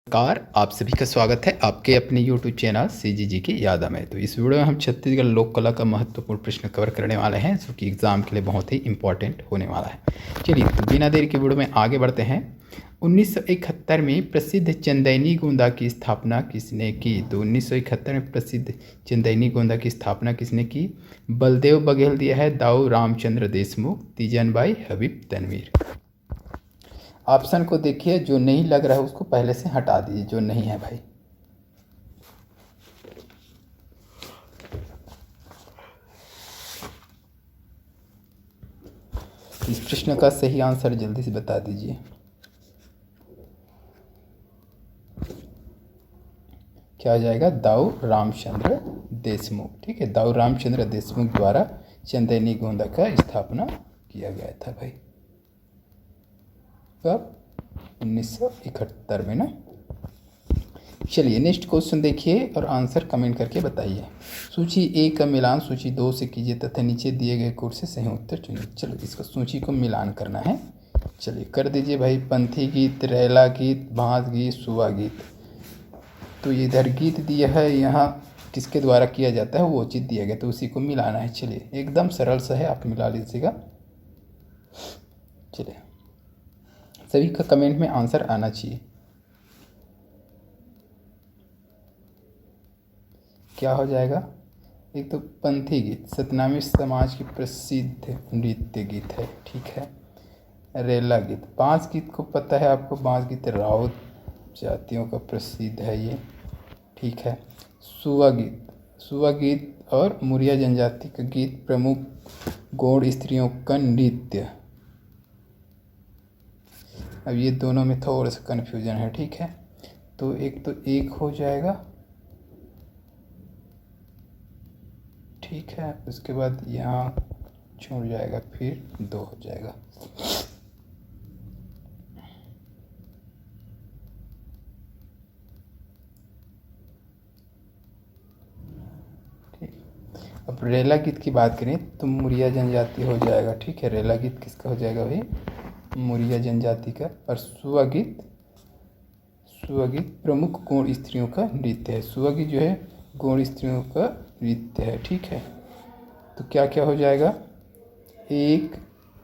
नमस्कार, आप सभी का स्वागत है आपके अपने YouTube चैनल CGG की याद में। तो इस वीडियो में हम छत्तीसगढ़ लोक कला का महत्वपूर्ण प्रश्न कवर करने वाले हैं जो कि एग्ज़ाम के लिए बहुत ही इंपॉर्टेंट होने वाला है। चलिए तो बिना देरी के वीडियो में आगे बढ़ते हैं। 1971 में प्रसिद्ध चंदैनी गोंदा की स्थापना किसने की? तो 1971 में प्रसिद्ध चंदैनी गोंदा की स्थापना किसने की? बलदेव बघेल दिया है, दाऊ रामचंद्र देशमुख, तीजनबाई, हबीब तनवीर। ऑप्शन को देखिए, जो नहीं लग रहा है उसको पहले से हटा दीजिए, जो नहीं है भाई। इस प्रश्न का सही आंसर जल्दी से बता दीजिए। क्या हो जाएगा? दाऊ रामचंद्र देशमुख। ठीक है, दाऊ रामचंद्र देशमुख द्वारा चंदैनी गोंदा का स्थापना किया गया था भाई। कब? 1971 में ना। चलिए नेक्स्ट क्वेश्चन देखिए और आंसर कमेंट करके बताइए। सूची ए का मिलान सूची 2 से कीजिए तथा नीचे दिए गए कोड से सही उत्तर चुनिए। चलो इसको सूची को मिलान करना है। चलिए कर दीजिए भाई। पंथी गीत, रैला गीत, भांस गीत, सुआ गीत। तो इधर गीत दिया है, यहाँ किसके द्वारा किया जाता है वो चीज़ दिया गया, तो उसी को मिलाना है। चलिए एकदम सरल सा है, आप मिला लीजिएगा। चलिए सभी का कमेंट में आंसर आना चाहिए। क्या हो जाएगा? एक तो पंथी गीत सतनामी समाज की प्रसिद्ध नृत्य गीत है। ठीक है। रेला गीत, बांस गीत को पता है आपको, बांस गीत राउत जातियों का प्रसिद्ध है ये। ठीक है। सुआ गीत, सुआ गीत और मुरिया जनजाति का गीत प्रमुख गौड़ स्त्रियों का नृत्य। अब ये दोनों में थोड़ा सा कन्फ्यूजन है। ठीक है, तो एक हो जाएगा। ठीक है, उसके बाद यहाँ छूट जाएगा, फिर 2 हो जाएगा। ठीक, अब रेला गीत की बात करें तो मुरिया जनजाति हो जाएगा। ठीक है, रेला गीत किसका हो जाएगा भाई? मुरिया जनजाति का। और सुआ गीत, सुआ गीत प्रमुख गौड़ स्त्रियों का नृत्य है। सुआ गीत जो है गौड़ स्त्रियों का नृत्य है। ठीक है, तो क्या क्या हो जाएगा? 1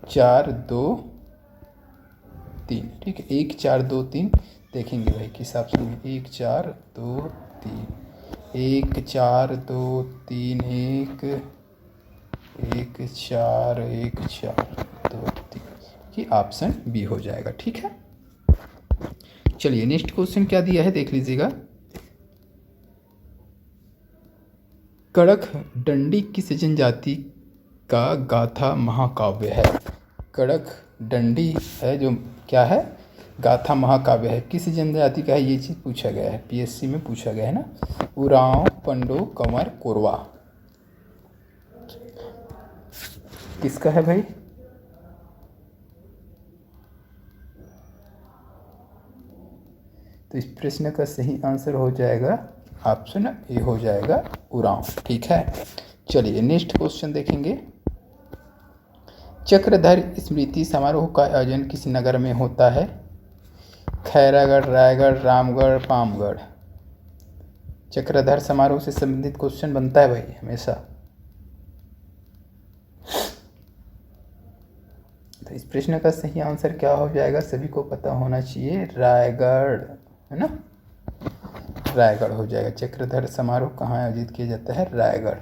4 2 3। ठीक है, 1 4 2 3 देखेंगे भाई किस हिसाब से। 1 4 2 3, 1 4 2 3, 1 1 4 1 4 2 3 कि ऑप्शन बी हो जाएगा। ठीक है, चलिए नेक्स्ट क्वेश्चन क्या दिया है देख लीजिएगा। कड़क डंडी किस जनजाति का गाथा महाकाव्य है? कड़क डंडी है जो क्या है? गाथा महाकाव्य है। किस जनजाति का है ये चीज़ पूछा गया है, पीएससी में पूछा गया है ना। उरांव, पंडो, कंवर, कोरवा, किसका है भाई? तो इस प्रश्न का सही आंसर हो जाएगा ऑप्शन ए हो जाएगा, उरांव। ठीक है, चलिए नेक्स्ट क्वेश्चन देखेंगे। चक्रधर स्मृति समारोह का आयोजन किस नगर में होता है? खैरागढ़, रायगढ़, रामगढ़, पामगढ़। चक्रधर समारोह से संबंधित क्वेश्चन बनता है भाई हमेशा। तो इस प्रश्न का सही आंसर क्या हो जाएगा? सभी को पता होना चाहिए, रायगढ़ है ना। रायगढ़ हो जाएगा। चक्रधर समारोह कहाँ आयोजित किया जाता है? रायगढ़।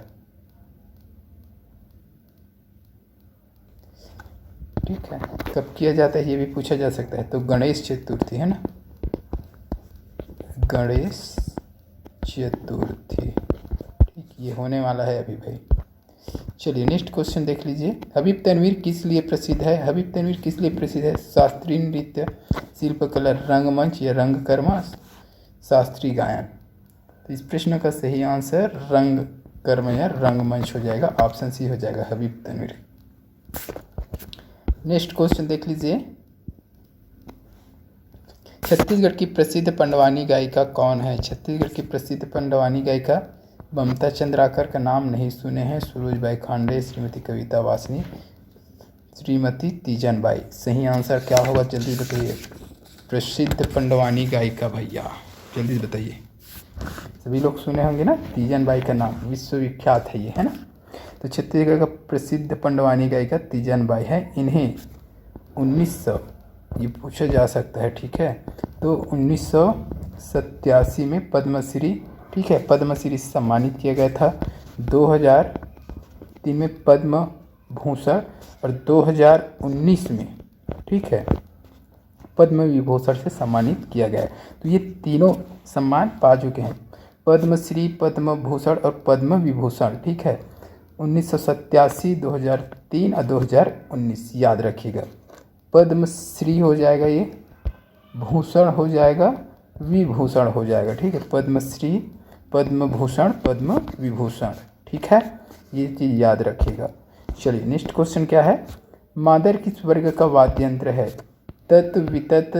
ठीक है, कब किया जाता है ये भी पूछा जा सकता है। तो गणेश चतुर्थी है ना, गणेश चतुर्थी। ठीक, ये होने वाला है अभी भाई। चलिए नेक्स्ट क्वेश्चन देख लीजिए। हबीब तनवीर किस लिए प्रसिद्ध है? हबीब तनवीर किस लिए प्रसिद्ध है? शास्त्रीय नृत्य, शिल्पकला, रंगमंच या रंगकर्म, शास्त्रीय गायन। तो इस प्रश्न का सही आंसर रंगकर्म या रंगमंच हो जाएगा। ऑप्शन सी हो जाएगा, हबीब तनवीर। नेक्स्ट क्वेश्चन देख लीजिए। छत्तीसगढ़ की प्रसिद्ध पंडवानी गायिका कौन है? छत्तीसगढ़ की प्रसिद्ध पंडवानी गायिका ममता चंद्राकर का नाम नहीं सुने हैं। सुरुजबाई खांडे, श्रीमती कविता वासनी, श्रीमती तीजनबाई। सही आंसर क्या होगा जल्दी बताइए। प्रसिद्ध पंडवानी गायिका भैया। जल्दी से बताइए। सभी लोग सुने होंगे ना, तीजन बाई का नाम विश्वविख्यात है ये, है ना। तो छत्तीसगढ़ का प्रसिद्ध पंडवानी गायिका तीजन बाई है। इन्हें 1900, ये पूछा जा सकता है, ठीक है, तो 1987 में पद्मश्री, ठीक है, पद्मश्री से सम्मानित किया गया था। 2003 में पद्म भूषण और 2019 में, ठीक है, पद्म विभूषण से सम्मानित किया गया है। तो ये तीनों सम्मान पा चुके हैं, पद्मश्री, पद्म भूषण और पद्म विभूषण, ठीक है, 1987, 2003 और 2019, याद रखिएगा। पद्मश्री हो जाएगा ये, भूषण हो जाएगा, विभूषण हो जाएगा, ठीक है, पद्मश्री, पद्म भूषण, पद्म विभूषण, ठीक है, ये चीज़ याद रखिएगा। चलिए नेक्स्ट क्वेश्चन क्या है, मादर किस वर्ग का वाद्य यंत्र है? तत्, वितत,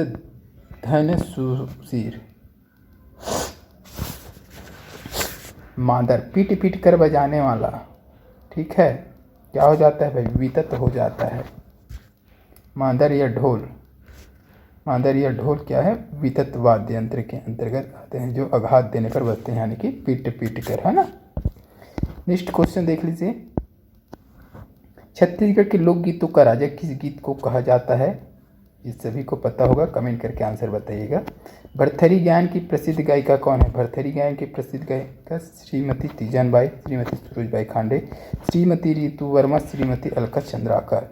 धन, सुशीर। मादर पीट पीट कर बजाने वाला, ठीक है, क्या हो जाता है भाई? वितत हो जाता है। मादर या ढोल, मादर या ढोल क्या है? वितत वाद्य यंत्र के अंतर्गत आते हैं, जो आघात देने पर बजते हैं, यानी कि पीट पीट कर, है ना। नेक्स्ट क्वेश्चन देख लीजिए, छत्तीसगढ़ के लोकगीतों का राजा किस गीत को कहा जाता है? ये सभी को पता होगा, कमेंट करके आंसर बताइएगा। भरथरी गायन की प्रसिद्ध गायिका कौन है? भरथरी गायन की प्रसिद्ध गायिका श्रीमती तीजन बाई, श्रीमती सूरजबाई खांडे, श्रीमती रितु वर्मा, श्रीमती अलका चंद्राकर।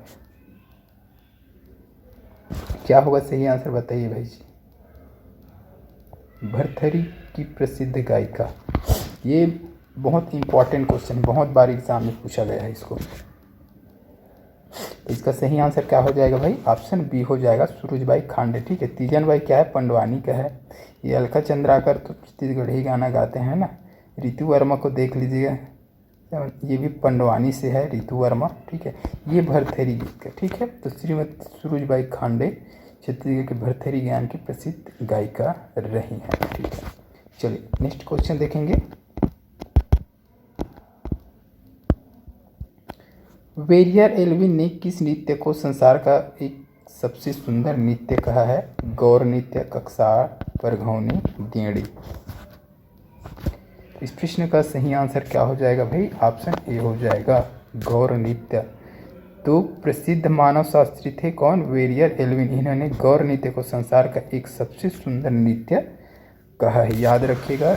क्या होगा सही आंसर बताइए भाई जी। भरथरी की प्रसिद्ध गायिका, ये बहुत इंपॉर्टेंट क्वेश्चन, बहुत बार एग्जाम में पूछा गया है इसको। इसका सही आंसर क्या हो जाएगा भाई? ऑप्शन बी हो जाएगा, सूरजबाई खांडे, ठीक है। तीजन बाई क्या है? पंडवानी का है। ये अलका चंद्राकर तो छत्तीसगढ़ी गाना गाते हैं ना। रितु वर्मा को देख लीजिएगा, ये भी पंडवानी से है, रितु वर्मा, ठीक है। ये भरथरी गीत का, ठीक है। तो श्रीमती सूरजबाई खांडे छत्तीसगढ़ के भरथरी गायन की प्रसिद्ध गायिका रही हैं, ठीक है। चलिए नेक्स्ट क्वेश्चन देखेंगे, वेरियर एल्विन ने किस नृत्य को संसार का एक सबसे सुंदर नृत्य कहा है? गौर नृत्य, कक्षार, परघौनी, देड़ी। इस प्रश्न का सही आंसर क्या हो जाएगा भाई? ऑप्शन ए हो जाएगा, गौर नृत्य। तो प्रसिद्ध मानव शास्त्री थे कौन? Verrier Elwin. इन्होंने गौर नृत्य को संसार का एक सबसे सुंदर नृत्य कहा है। याद रखिएगा,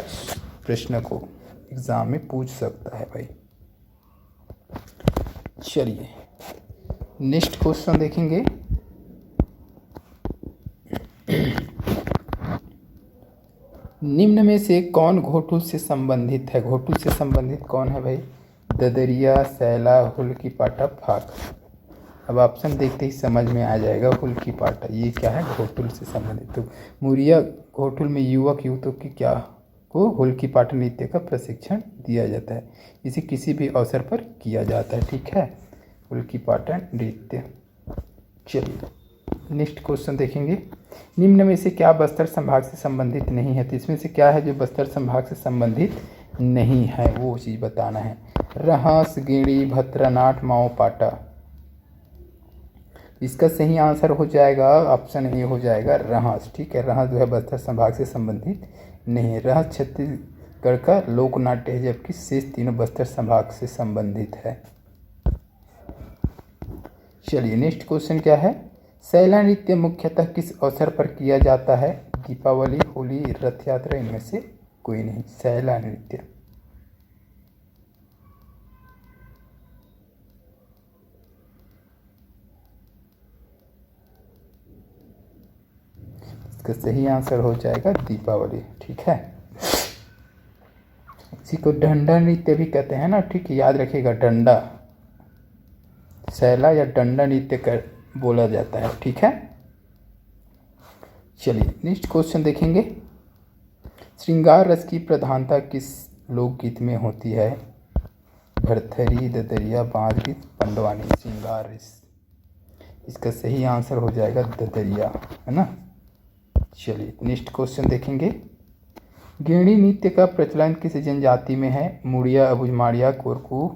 प्रश्न को एग्जाम में पूछ सकता है भाई। चलिए नेक्स्ट क्वेश्चन देखेंगे, निम्न में से कौन घोटुल से संबंधित है? घोटुल से संबंधित कौन है भाई? ददरिया, सैला, हुल्की पाटा, फाक। अब ऑप्शन देखते ही समझ में आ जाएगा, हुल्की पाटा ये क्या है? घोटुल से संबंधित। तो मुरिया घोटुल में युवक युवतों की क्या को हुल्की पाटा नृत्य का प्रशिक्षण दिया जाता है। इसे किसी भी अवसर पर किया जाता है, ठीक है, हुल्की पाटा नृत्य। चलिए नेक्स्ट क्वेश्चन देखेंगे, निम्न में से क्या बस्तर संभाग से संबंधित नहीं है? तो इसमें से क्या है जो बस्तर संभाग से संबंधित नहीं है, वो चीज़ बताना है। रहस, गेड़ी, भद्रनाट, माओ पाटा। इसका सही आंसर हो जाएगा, ऑप्शन ए हो जाएगा, रहस, ठीक है। रहस जो है बस्तर संभाग से संबंधित नहीं है। रहस छत्तीसगढ़ का लोक नाट्य है, जबकि शेष तीनों बस्तर संभाग से संबंधित है। चलिए नेक्स्ट क्वेश्चन क्या है, सैला नृत्य मुख्यतः किस अवसर पर किया जाता है? दीपावली, होली, रथ यात्रा, इनमें से कोई नहीं। सैला नृत्य इसका सही आंसर हो जाएगा दीपावली, ठीक है। इसी को डंडा नृत्य भी कहते हैं ना, ठीक है, याद रखिएगा, डंडा, सैला या डंडा नृत्य कर बोला जाता है, ठीक है। चलिए नेक्स्ट क्वेश्चन देखेंगे, श्रृंगार रस की प्रधानता किस लोकगीत में होती है? भरथरी, ददरिया, बांध गीत, पंडवानी। श्रृंगार रस, इसका सही आंसर हो जाएगा ददरिया, है ना। चलिए नेक्स्ट क्वेश्चन देखेंगे, गेड़ी नृत्य का प्रचलन किस जनजाति में है? मुड़िया, अबुझमाड़िया, कोरकू,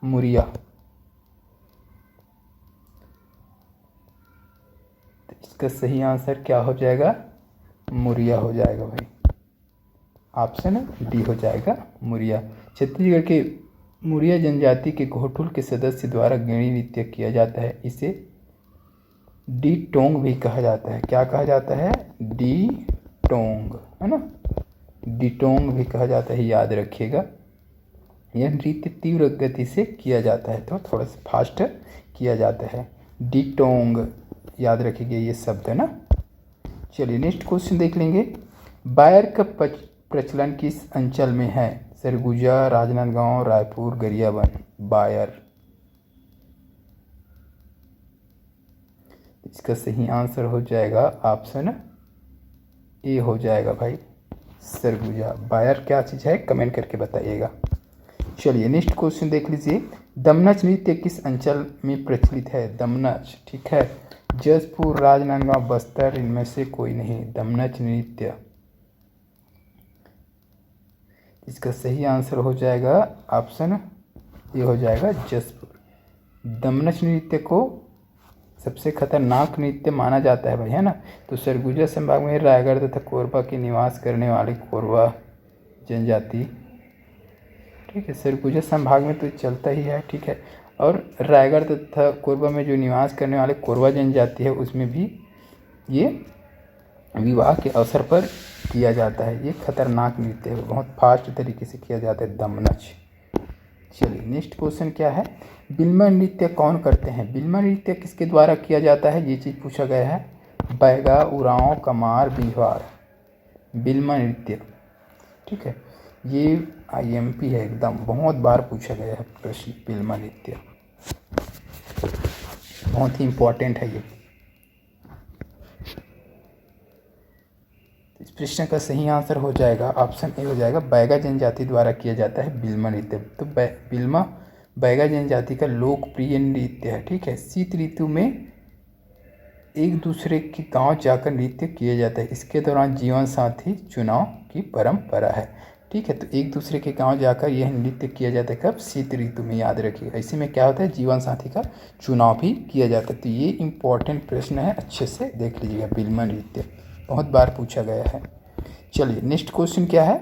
मुरिया। इसका सही आंसर क्या हो जाएगा? मुरिया हो जाएगा भाई। ऑप्शन डी हो जाएगा मुरिया। छत्तीसगढ़ के मुरिया जनजाति के घोटुल के सदस्य द्वारा गेड़ी नृत्य किया जाता है। इसे डी टोंग भी कहा जाता है। क्या कहा जाता है? डी टोंग, है ना, डी टोंग भी कहा जाता है, याद रखिएगा। यह नृत्य तीव्र गति से किया जाता है, तो थोड़ा सा फास्ट किया जाता है। डी टोंग याद रखिएगा ये शब्द, है ना। चलिए नेक्स्ट क्वेश्चन देख लेंगे। बायर का प्रचलन किस अंचल में है? सरगुजा, राजनांदगांव, रायपुर, गरियाबंद। बायर, इसका सही आंसर हो जाएगा ऑप्शन ए हो जाएगा भाई, सरगुजा। बायर क्या चीज़ है, कमेंट करके बताइएगा। चलिए नेक्स्ट क्वेश्चन देख लीजिए। दमनच नृत्य किस अंचल में प्रचलित है? दमनच, ठीक है, जसपुर, राजनांदगांव, बस्तर, इनमें से कोई नहीं। दमनच नृत्य, इसका सही आंसर हो जाएगा ऑप्शन ये हो जाएगा जसपुर। दमनच नृत्य को सबसे खतरनाक नृत्य माना जाता है भाई, है ना। तो सरगुजा संभाग में रायगढ़ तथा कोरबा के निवास करने वाले कोरबा जनजाति, ठीक है, सरगुजा संभाग में तो चलता ही है, ठीक है। और रायगढ़ तथा कोरबा में जो निवास करने वाले कोरबा जनजाति है उसमें भी ये विवाह के अवसर पर किया जाता है। ये खतरनाक नृत्य है, बहुत फास्ट तरीके से किया जाता है दमनच। चलिए नेक्स्ट क्वेश्चन क्या है? बिल्मा नृत्य कौन करते हैं? बिल्मा नृत्य किसके द्वारा किया जाता है? ये चीज़ पूछा गया है। बैगा, उरांव, कमार, बिहार। बिल्मा नृत्य, ठीक है, ये IMP है एकदम, बहुत बार पूछा गया है प्रश्न। बिल्मा नृत्य बहुत ही इम्पोर्टेंट है ये। इस प्रश्न का सही आंसर हो जाएगा ऑप्शन ए हो जाएगा, बैगा जनजाति द्वारा किया जाता है बिल्मा नृत्य। तो बिल्मा बैगा जनजाति का लोकप्रिय नृत्य है, ठीक है। शीत ऋतु में एक दूसरे के गांव जाकर नृत्य किया जाता है। इसके दौरान जीवन साथी चुनाव की परंपरा है, ठीक है। तो एक दूसरे के गांव जाकर यह नृत्य किया जाता है, कब? शीत ऋतु में, याद रखिएगा। इसी में क्या होता है, जीवन साथी का चुनाव भी किया जाता है। तो ये इम्पोर्टेंट प्रश्न है, अच्छे से देख लीजिएगा। बिल्मा नृत्य बहुत बार पूछा गया है। चलिए नेक्स्ट क्वेश्चन क्या है?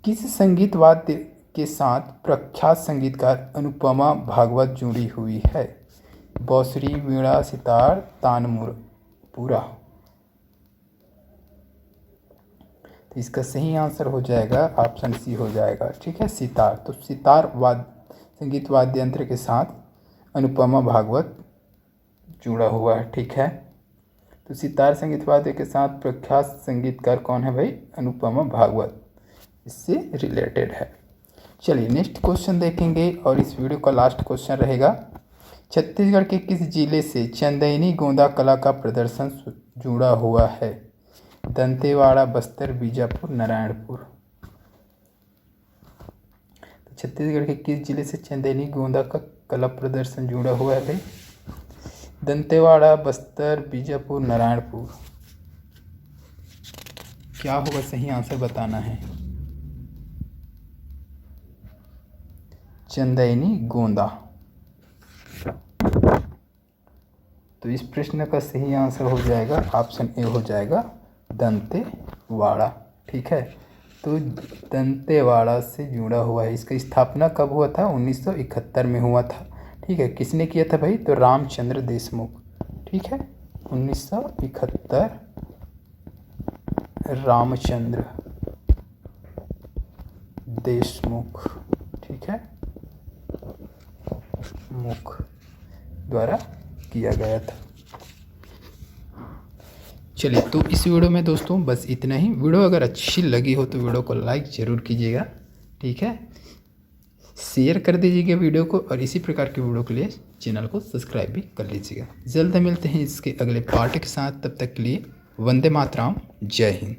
किस संगीत वाद्य के साथ प्रख्यात संगीतकार अनुपमा भागवत जुड़ी हुई है? बांसुरी, वीणा, सितार, तानपुरा। तो इसका सही आंसर हो जाएगा ऑप्शन सी हो जाएगा, ठीक है, सितार। तो सितार संगीत वाद्य यंत्र के साथ अनुपमा भागवत जुड़ा हुआ है, ठीक है। तो सितार संगीत वाद्य के साथ प्रख्यात संगीतकार कौन है भाई? अनुपमा भागवत, इससे रिलेटेड है। चलिए नेक्स्ट क्वेश्चन देखेंगे और इस वीडियो का लास्ट क्वेश्चन रहेगा। छत्तीसगढ़ के किस जिले से चंदैनी गोंदा कला का प्रदर्शन जुड़ा हुआ है? दंतेवाड़ा, बस्तर, बीजापुर, नारायणपुर। तो छत्तीसगढ़ के किस जिले से चंदैनी गोंदा का कला प्रदर्शन जुड़ा हुआ है भाई? दंतेवाड़ा, बस्तर, बीजापुर, नारायणपुर। क्या होगा सही आंसर बताना है। चंदैनी गोंदा। तो इस प्रश्न का सही आंसर हो जाएगा ऑप्शन ए हो जाएगा, दंतेवाड़ा, ठीक है। तो दंतेवाड़ा से जुड़ा हुआ है। इसका स्थापना कब हुआ था? 1971 में हुआ था, ठीक है। किसने किया था भाई? तो रामचंद्र देशमुख, ठीक है, 1971 रामचंद्र देशमुख, ठीक है, मुख द्वारा किया गया था। चलिए तो इस वीडियो में दोस्तों बस इतना ही। वीडियो अगर अच्छी लगी हो तो वीडियो को लाइक ज़रूर कीजिएगा, ठीक है, शेयर कर दीजिएगा वीडियो को, और इसी प्रकार की वीडियो के लिए चैनल को सब्सक्राइब भी कर लीजिएगा। जल्द मिलते हैं इसके अगले पार्ट के साथ, तब तक के लिए वंदे मातरम, जय हिंद।